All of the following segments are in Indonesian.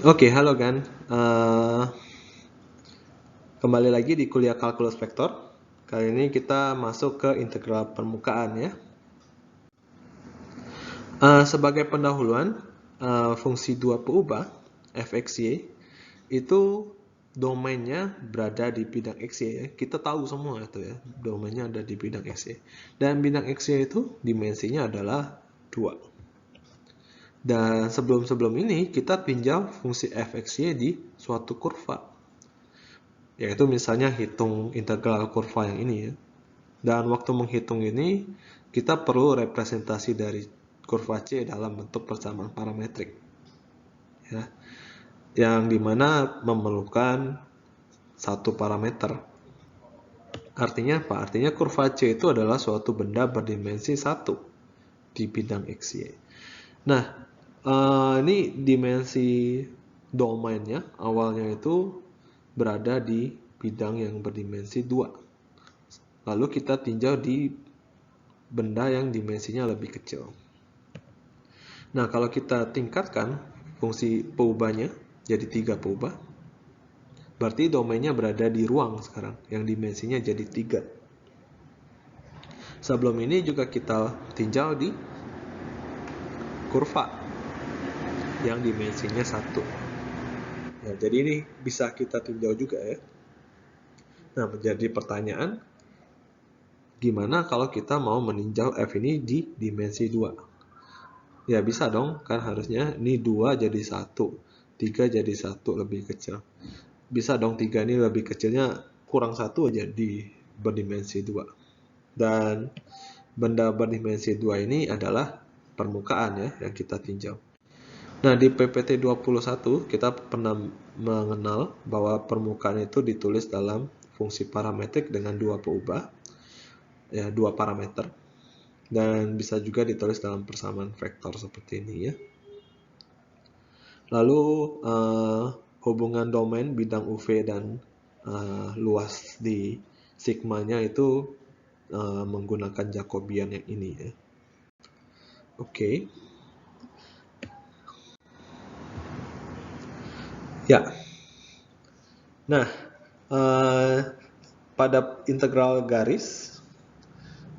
Oke, halo Gan. Kembali lagi di kuliah kalkulus vektor. Kali ini kita masuk ke integral permukaan ya. Sebagai pendahuluan, fungsi dua peubah f(x, y) itu domainnya berada di bidang x, y ya. Kita tahu semua itu ya, domainnya ada di bidang x, y. Dan bidang x, y itu dimensinya adalah 2. Dan sebelum ini kita tinjau fungsi f(x, y) di suatu kurva. Yaitu misalnya hitung integral kurva yang ini ya. Dan waktu menghitung ini, kita perlu representasi dari kurva C dalam bentuk persamaan parametrik. Ya. Yang dimana memerlukan satu parameter. Artinya apa? Artinya kurva C itu adalah suatu benda berdimensi 1 di bidang X, Y. Nah, ini dimensi domainnya awalnya itu berada di bidang yang berdimensi 2. Lalu kita tinjau di benda yang dimensinya lebih kecil. Nah, kalau kita tingkatkan fungsi peubahnya jadi 3 peubah, berarti domainnya berada di ruang sekarang, yang dimensinya jadi 3. Sebelum ini juga kita tinjau di kurva yang dimensinya 1. Nah, jadi ini bisa kita tinjau juga ya. Nah, menjadi pertanyaan, gimana kalau kita mau meninjau F ini di dimensi 2? Ya bisa dong, kan harusnya ini 2 jadi 1, 3 jadi 1 lebih kecil. Bisa dong 3 ini lebih kecilnya kurang 1 aja di berdimensi 2. Dan benda berdimensi 2 ini adalah permukaan ya yang kita tinjau. Nah, di PPT 21 kita pernah mengenal bahwa permukaan itu ditulis dalam fungsi parametrik dengan 2 peubah, ya 2 parameter. Dan bisa juga ditulis dalam persamaan vektor seperti ini ya. Lalu hubungan domain bidang UV dan luas di sigmanya itu menggunakan Jacobian yang ini ya. Oke. Ya. Nah, pada integral garis,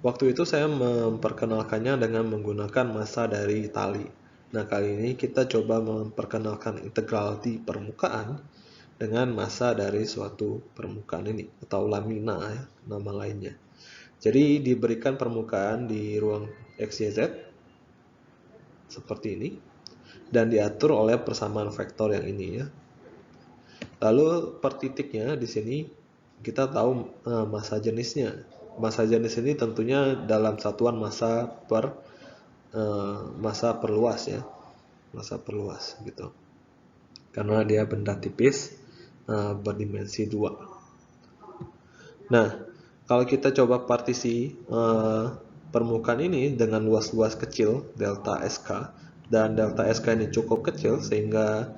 waktu itu saya memperkenalkannya dengan menggunakan massa dari tali. Nah, kali ini kita coba memperkenalkan integral di permukaan dengan massa dari suatu permukaan ini, atau lamina ya, nama lainnya. Jadi diberikan permukaan di ruang X, Y, Z seperti ini dan diatur oleh persamaan vektor yang ini ya. Lalu per titiknya di sini kita tahu massa jenisnya. Massa jenis ini tentunya dalam satuan massa per luas ya. Massa per luas gitu. Karena dia benda tipis berdimensi 2. Nah, kalau kita coba partisi permukaan ini dengan luas-luas kecil delta SK, dan delta SK ini cukup kecil sehingga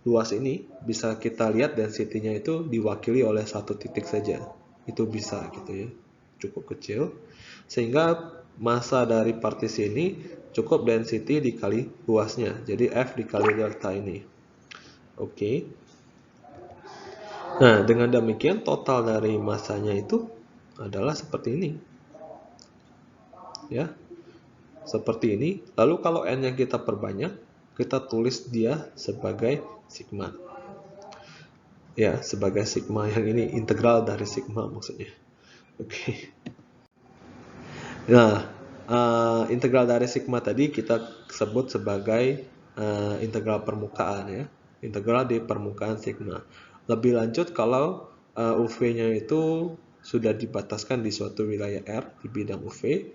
luas ini bisa kita lihat density-nya itu diwakili oleh satu titik saja. Itu bisa gitu ya, cukup kecil. Sehingga massa dari partisi ini cukup density dikali luasnya. Jadi F dikali delta ini. Oke. Nah, dengan demikian total dari massanya itu adalah seperti ini. Ya. Seperti ini. Lalu kalau N yang kita perbanyak, kita tulis dia sebagai sigma. Ya, sebagai sigma yang ini integral dari sigma maksudnya. Oke. Nah, integral dari sigma tadi kita sebut sebagai integral permukaan ya. Integral di permukaan sigma. Lebih lanjut kalau UV-nya itu sudah dibataskan di suatu wilayah R di bidang UV,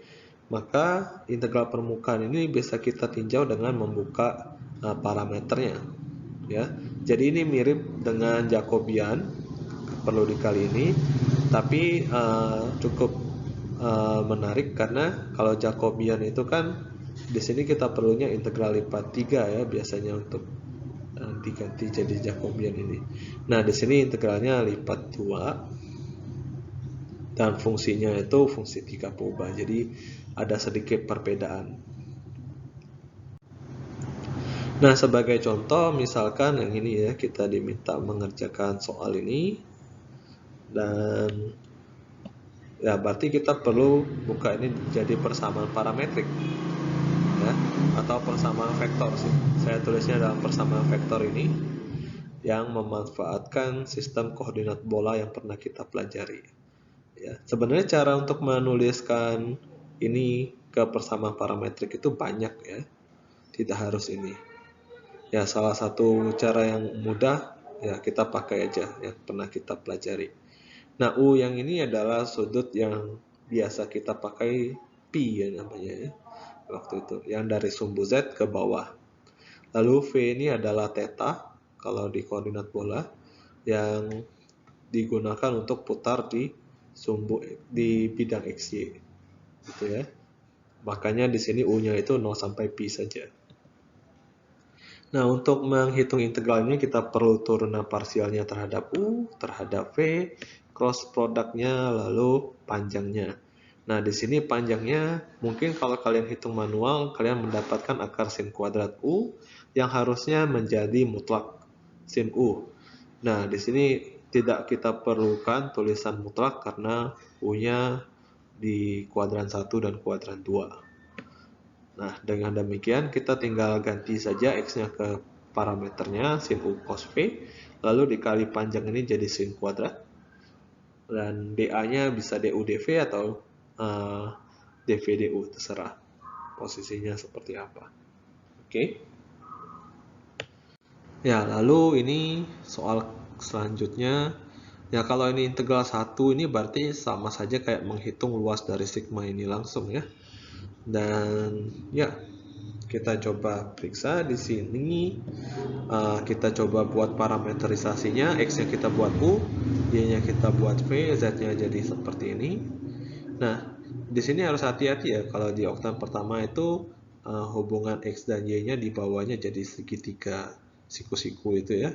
maka integral permukaan ini bisa kita tinjau dengan membuka parameternya ya. Jadi ini mirip dengan Jacobian, perlu dikali ini, tapi cukup menarik karena kalau Jacobian itu kan di sini kita perlunya integral lipat 3 ya biasanya untuk diganti jadi Jacobian ini. Nah, di sini integralnya lipat 2 dan fungsinya itu fungsi 3 peubah. Jadi ada sedikit perbedaan. Nah, sebagai contoh, misalkan yang ini ya, kita diminta mengerjakan soal ini, dan ya berarti kita perlu buka ini jadi persamaan parametrik, ya, atau persamaan vektor sih. Saya tulisnya dalam persamaan vektor ini, yang memanfaatkan sistem koordinat bola yang pernah kita pelajari. Ya, sebenarnya cara untuk menuliskan ini ke persamaan parametrik itu banyak ya, tidak harus ini. Ya, salah satu cara yang mudah ya kita pakai aja yang pernah kita pelajari. Nah, U yang ini adalah sudut yang biasa kita pakai pi ya namanya ya, waktu itu, yang dari sumbu Z ke bawah. Lalu V ini adalah theta kalau di koordinat bola, yang digunakan untuk putar di sumbu di bidang XY gitu ya. Makanya di sini U-nya itu 0 sampai pi saja. Nah, untuk menghitung integralnya kita perlu turunan parsialnya terhadap U, terhadap V, cross produknya, lalu panjangnya. Nah, di sini panjangnya mungkin kalau kalian hitung manual, kalian mendapatkan akar sin kuadrat U yang harusnya menjadi mutlak sin U. Nah, di sini tidak kita perlukan tulisan mutlak karena U-nya di kuadran 1 dan kuadran 2. Nah, dengan demikian kita tinggal ganti saja X-nya ke parameternya sin U cos V, lalu dikali panjang ini jadi sin kuadrat, dan dA-nya bisa DU dV atau dV DU, terserah posisinya seperti apa. Oke. Ya, lalu ini soal selanjutnya. Ya, kalau ini integral 1 ini berarti sama saja kayak menghitung luas dari sigma ini langsung ya. Dan ya, kita coba periksa di sini. Kita coba buat parameterisasinya, X-nya kita buat U, Y-nya kita buat V, Z-nya jadi seperti ini. Nah, di sini harus hati-hati ya, kalau di oktan pertama itu hubungan X dan Y-nya di bawahnya jadi segitiga siku-siku itu ya.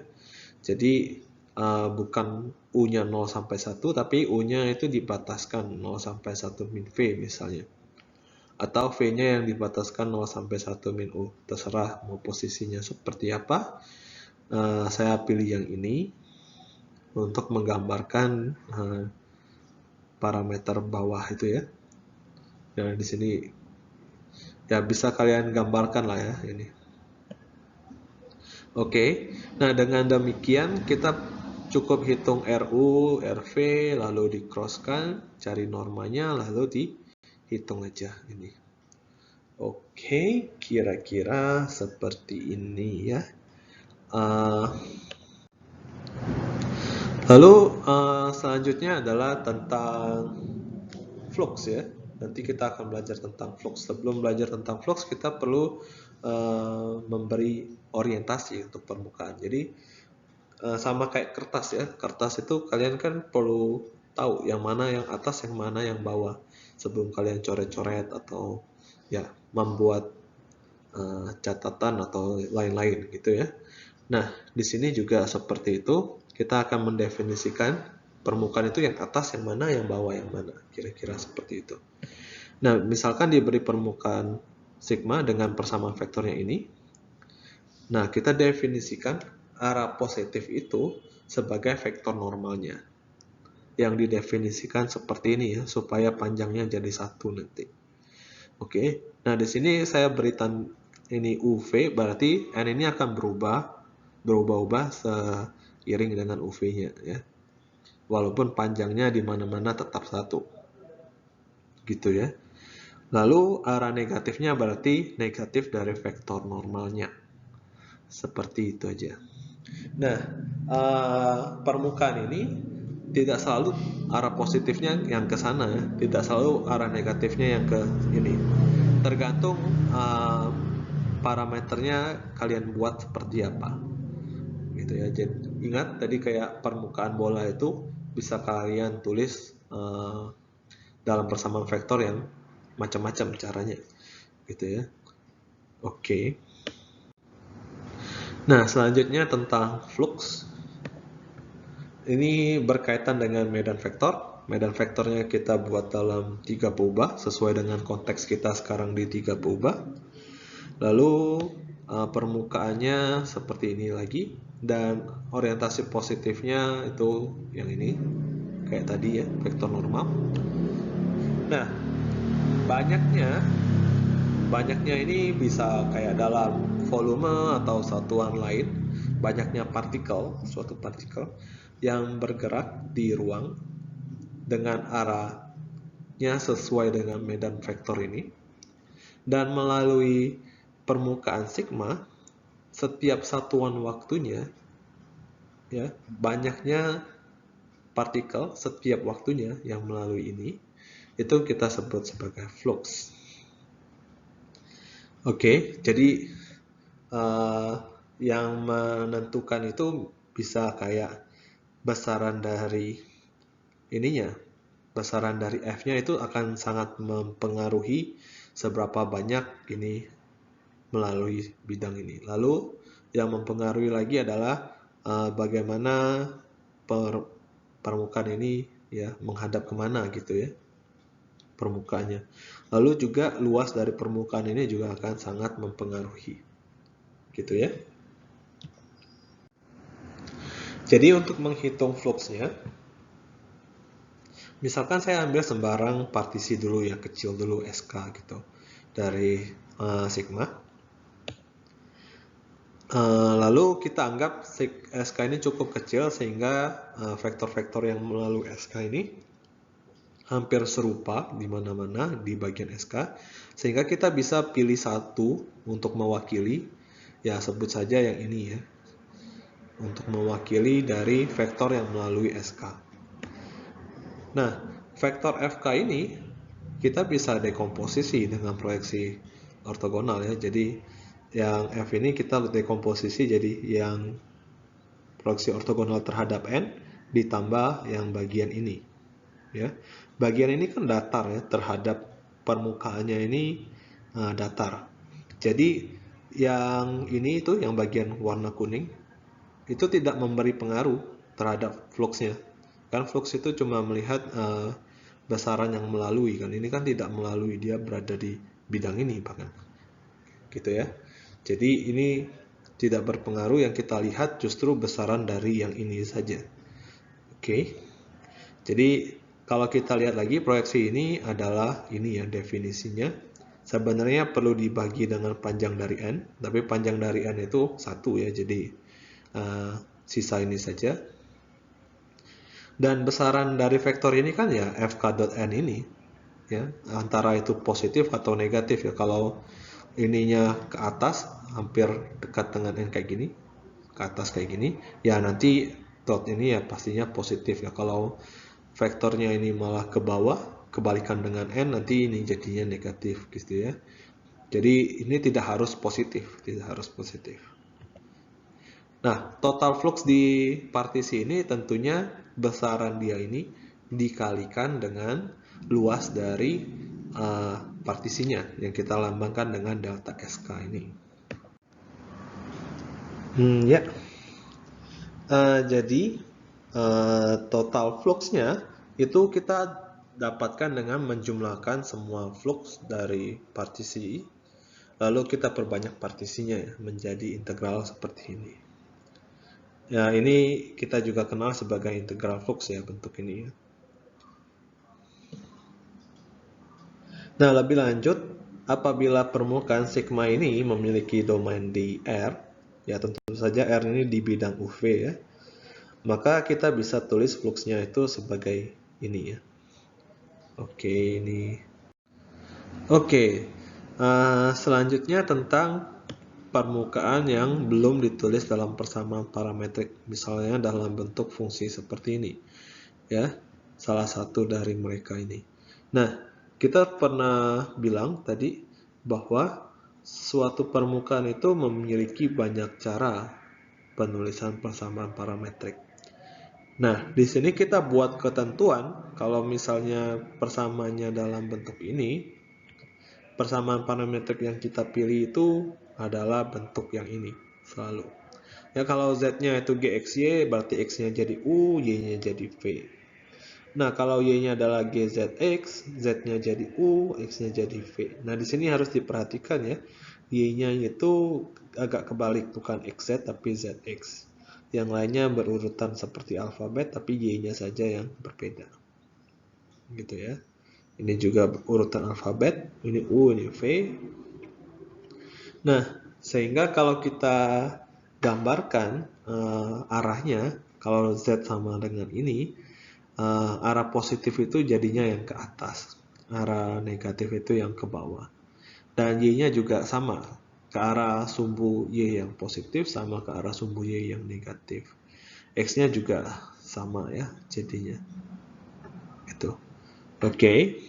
Jadi bukan U-nya 0 sampai 1, tapi U-nya itu dibataskan 0 sampai 1 min V misalnya. Atau V-nya yang dibataskan 0 sampai 1 min U. Terserah mau posisinya seperti apa. Saya pilih yang ini untuk menggambarkan parameter bawah itu ya. Dan di sini ya bisa kalian gambarkan lah ya ini. Oke, nah dengan demikian kita cukup hitung RU, RV, lalu di-crosskan, cari normanya, lalu dihitung aja ini. Oke, kira-kira seperti ini ya. Lalu selanjutnya adalah tentang flux ya. Nanti kita akan belajar tentang flux. Sebelum belajar tentang flux, kita perlu memberi orientasi untuk permukaan. Jadi sama kayak kertas ya. Kertas itu kalian kan perlu tahu yang mana yang atas, yang mana yang bawah sebelum kalian coret-coret atau ya membuat catatan atau lain-lain gitu ya. Nah, di sini juga seperti itu. Kita akan mendefinisikan permukaan itu yang atas yang mana, yang bawah yang mana. Kira-kira seperti itu. Nah, misalkan diberi permukaan sigma dengan persamaan vektornya ini. Nah, kita definisikan arah positif itu sebagai vektor normalnya. Yang didefinisikan seperti ini ya, supaya panjangnya jadi 1 nanti. Oke, nah di sini saya berikan ini UV, berarti N ini akan berubah-ubah seiring dengan UV-nya ya. Walaupun panjangnya di mana-mana tetap 1. Gitu ya. Lalu arah negatifnya berarti negatif dari vektor normalnya. Seperti itu aja. Nah, permukaan ini tidak selalu arah positifnya yang ke sana ya. Tidak selalu arah negatifnya yang ke ini. Tergantung parameternya kalian buat seperti apa gitu ya. Jadi ingat tadi kayak permukaan bola itu bisa kalian tulis dalam persamaan vektor yang macam-macam caranya gitu ya. Oke. Nah, selanjutnya tentang flux. Ini berkaitan dengan medan vektor. Medan vektornya kita buat dalam 3 peubah sesuai dengan konteks kita sekarang di 3 peubah. Lalu permukaannya seperti ini lagi, dan orientasi positifnya itu yang ini, kayak tadi ya, vektor normal. Nah, banyaknya ini bisa kayak dalam volume atau satuan lain, banyaknya suatu partikel yang bergerak di ruang dengan arahnya sesuai dengan medan vektor ini, dan melalui permukaan sigma setiap satuan waktunya, ya, banyaknya partikel setiap waktunya yang melalui ini, itu kita sebut sebagai flux. Oke, jadi yang menentukan itu bisa kayak besaran dari ininya, besaran dari F-nya itu akan sangat mempengaruhi seberapa banyak ini melalui bidang ini. Lalu yang mempengaruhi lagi adalah bagaimana permukaan ini ya menghadap kemana gitu ya permukaannya. Lalu juga luas dari permukaan ini juga akan sangat mempengaruhi gitu ya. Jadi untuk menghitung fluxnya, misalkan saya ambil sembarang partisi dulu ya, kecil dulu SK gitu dari sigma. Lalu kita anggap SK ini cukup kecil sehingga vektor-vektor yang melalui SK ini hampir serupa di mana-mana di bagian SK, sehingga kita bisa pilih satu untuk mewakili, ya sebut saja yang ini ya, untuk mewakili dari vektor yang melalui SK. Nah, vektor FK ini kita bisa dekomposisi dengan proyeksi ortogonal ya. Jadi yang F ini kita dekomposisi jadi yang proyeksi ortogonal terhadap N ditambah yang bagian ini. Ya, bagian ini kan datar ya, terhadap permukaannya ini datar. Jadi yang ini itu yang bagian warna kuning itu tidak memberi pengaruh terhadap fluxnya. Kan flux itu cuma melihat besaran yang melalui, kan ini kan tidak melalui, dia berada di bidang ini bahkan gitu ya. Jadi ini tidak berpengaruh, yang kita lihat justru besaran dari yang ini saja. Oke. Jadi kalau kita lihat lagi proyeksi ini adalah ini ya definisinya. Sebenarnya perlu dibagi dengan panjang dari N, tapi panjang dari N itu 1 ya, jadi sisa ini saja. Dan besaran dari vektor ini kan ya fk.n ini ya, antara itu positif atau negatif ya. Kalau ininya ke atas hampir dekat dengan n kayak gini, ke atas kayak gini, ya nanti dot ini ya pastinya positif ya. Kalau vektornya ini malah ke bawah, kebalikan dengan n, nanti ini jadinya negatif gitu ya. Jadi ini tidak harus positif, tidak harus positif. Nah, total flux di partisi ini tentunya besaran dia ini dikalikan dengan luas dari partisinya yang kita lambangkan dengan delta SK ini. Ya. Jadi total fluxnya itu kita dapatkan dengan menjumlahkan semua flux dari partisi, lalu kita perbanyak partisinya ya, menjadi integral seperti ini. Ya, ini kita juga kenal sebagai integral flux ya, bentuk ini ya. Nah, lebih lanjut, apabila permukaan sigma ini memiliki domain di R, ya tentu saja R ini di bidang UV ya, maka kita bisa tulis fluxnya itu sebagai ini ya. Oke, ini. Oke, selanjutnya tentang permukaan yang belum ditulis dalam persamaan parametrik, misalnya dalam bentuk fungsi seperti ini ya, salah satu dari mereka ini. Nah, kita pernah bilang tadi bahwa suatu permukaan itu memiliki banyak cara penulisan persamaan parametrik. Nah, di sini kita buat ketentuan kalau misalnya persamaannya dalam bentuk ini, persamaan parametrik yang kita pilih itu adalah bentuk yang ini selalu. Ya, kalau Z-nya itu GXY, berarti X-nya jadi U, Y-nya jadi V. Nah, kalau Y-nya adalah GZX, Z-nya jadi U, X-nya jadi V. Nah, di sini harus diperhatikan ya, Y-nya itu agak kebalik, bukan XZ tapi ZX. Yang lainnya berurutan seperti alfabet, tapi Y-nya saja yang berbeda. Gitu ya. Ini juga urutan alfabet, ini U, ini V. Nah, sehingga kalau kita gambarkan arahnya, kalau Z sama dengan ini, arah positif itu jadinya yang ke atas, arah negatif itu yang ke bawah. Dan Y-nya juga sama, ke arah sumbu Y yang positif sama ke arah sumbu Y yang negatif. X-nya juga sama ya jadinya. Itu. Oke.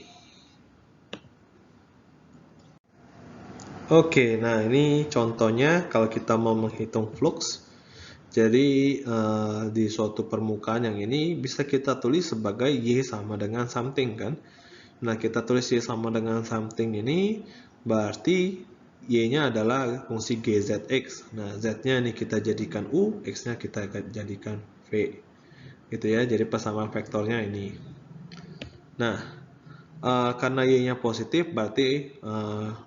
Oke, nah ini contohnya kalau kita mau menghitung flux. Jadi di suatu permukaan yang ini bisa kita tulis sebagai Y sama dengan something kan. Nah, kita tulis Y sama dengan something ini berarti Y-nya adalah fungsi GZX. Nah, Z-nya ini kita jadikan U, X-nya kita jadikan V. Gitu ya, jadi persamaan vektornya ini. Nah, karena Y-nya positif, berarti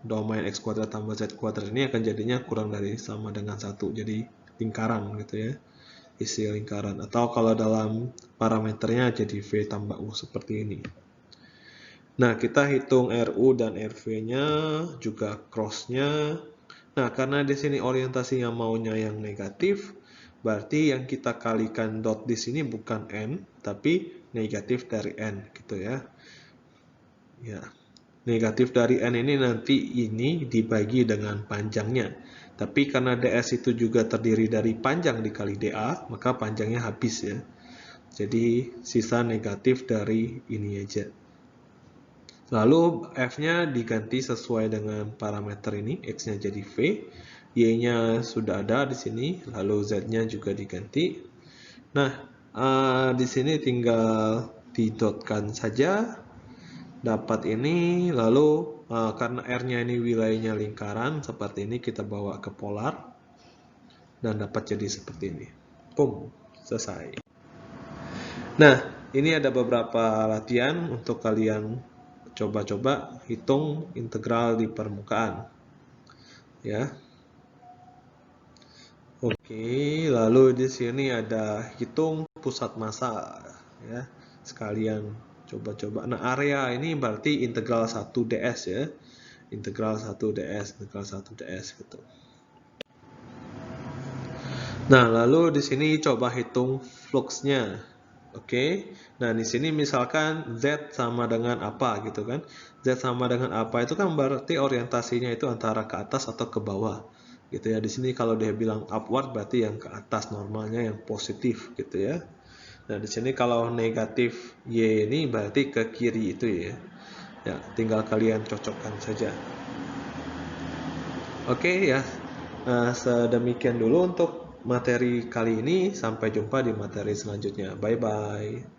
domain X kuadrat tambah Z kuadrat ini akan jadinya kurang dari sama dengan 1. Jadi lingkaran gitu ya, isi lingkaran. Atau kalau dalam parameternya jadi V tambah U seperti ini. Nah, kita hitung RU dan RV-nya, juga cross-nya. Nah, karena di sini orientasinya maunya yang negatif, berarti yang kita kalikan dot di sini bukan N, tapi negatif dari N, gitu ya. Ya, negatif dari N ini nanti ini dibagi dengan panjangnya. Tapi karena DS itu juga terdiri dari panjang dikali DA, maka panjangnya habis ya. Jadi, sisa negatif dari ini aja. Lalu F-nya diganti sesuai dengan parameter ini, X-nya jadi V, Y-nya sudah ada di sini, lalu Z-nya juga diganti. Nah, di sini tinggal didotkan saja, dapat ini, lalu karena R-nya ini wilayahnya lingkaran, seperti ini kita bawa ke polar, dan dapat jadi seperti ini. Boom, selesai. Nah, ini ada beberapa latihan untuk kalian coba-coba hitung integral di permukaan. Ya. Oke, lalu di sini ada hitung pusat massa ya. Sekalian coba-coba. Nah, area ini berarti integral 1 ds ya. Integral 1 ds, integral 1 ds gitu. Nah, lalu di sini coba hitung fluxnya. Oke, nah di sini misalkan Z sama dengan apa gitu kan? Z sama dengan apa itu kan berarti orientasinya itu antara ke atas atau ke bawah, gitu ya. Di sini kalau dia bilang upward berarti yang ke atas, normalnya yang positif, gitu ya. Nah di sini kalau negatif Y ini berarti ke kiri itu ya. Ya, tinggal kalian cocokkan saja. Oke ya, sedemikian dulu untuk materi kali ini. Sampai jumpa di materi selanjutnya. Bye bye.